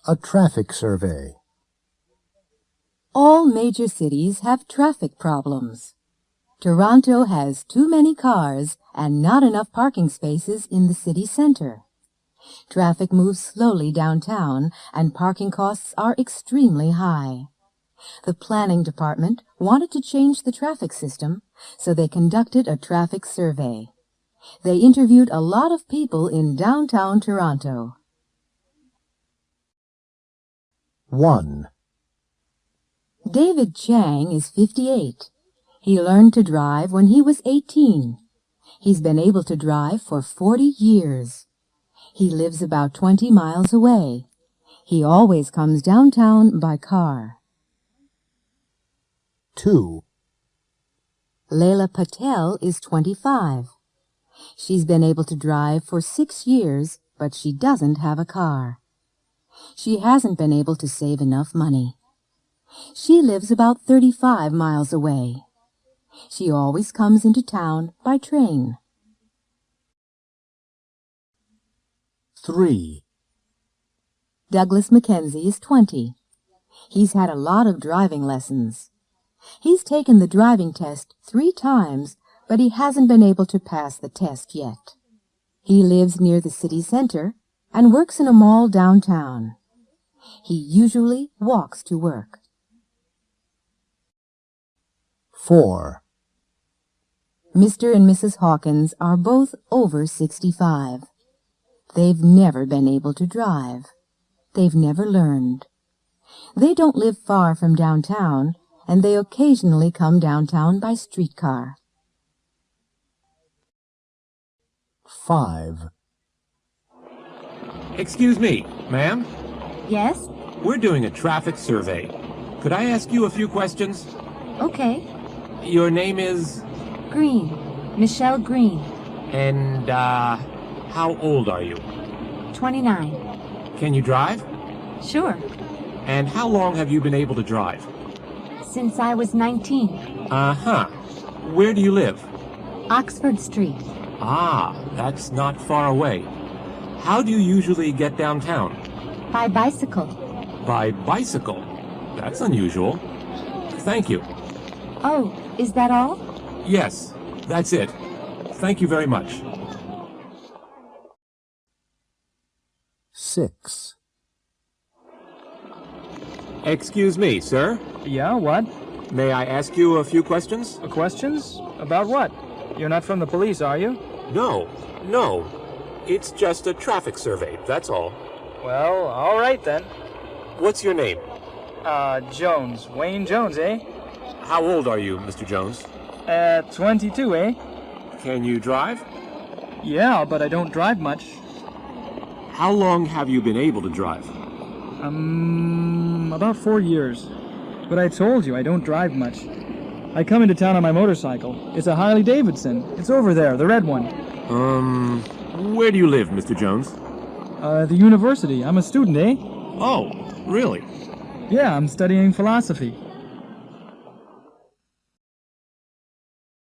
A traffic survey. All major cities have traffic problems. Toronto has too many cars and not enough parking spaces in the city center. Traffic moves slowly downtown and parking costs are extremely high. The planning department wanted to change the traffic system, so they conducted a traffic survey. They interviewed a lot of people in downtown Toronto. 1. David Chang is 58. He learned to drive when he was 18. He's been able to drive for 40 years. He lives about 20 miles away. He always comes downtown by car. 2. Leila Patel is 25. She's been able to drive for 6 years, but she doesn't have a car. She hasn't been able to save enough money. She lives about 35 miles away. She always comes into town by train. 3. Douglas Mackenzie is 20. He's had a lot of driving lessons. He's taken the driving test 3 times, but he hasn't been able to pass the test yet. He lives near the city center and works in a mall downtown. He usually walks to work. 4. Mr. and Mrs. Hawkins are both over 65. They've never been able to drive. They've never learned. They don't live far from downtown, and they occasionally come downtown by streetcar. 5. Excuse me, ma'am? Yes? We're doing a traffic survey. Could I ask you a few questions? Okay. Your name is? Green. Michelle Green. And, how old are you? 29. Can you drive? Sure. And how long have you been able to drive? Since I was 19. Uh-huh. Where do you live? Oxford Street. Ah, that's not far away. How do you usually get downtown? By bicycle. By bicycle? That's unusual. Thank you. Oh, is that all? Yes, that's it. Thank you very much. 6. Excuse me, sir. Yeah, what? May I ask you a few questions? Questions? About what? You're not from the police, are you? No. It's just a traffic survey, that's all. Well, all right then. What's your name? Jones. Wayne Jones, eh? How old are you, Mr. Jones? 22, eh? Can you drive? Yeah, but I don't drive much. How long have you been able to drive? About 4 years. But I told you, I don't drive much. I come into town on my motorcycle. It's a Harley Davidson. It's over there, the red one. Where do you live, Mr. Jones? The university. I'm a student, eh? Oh, really? Yeah, I'm studying philosophy.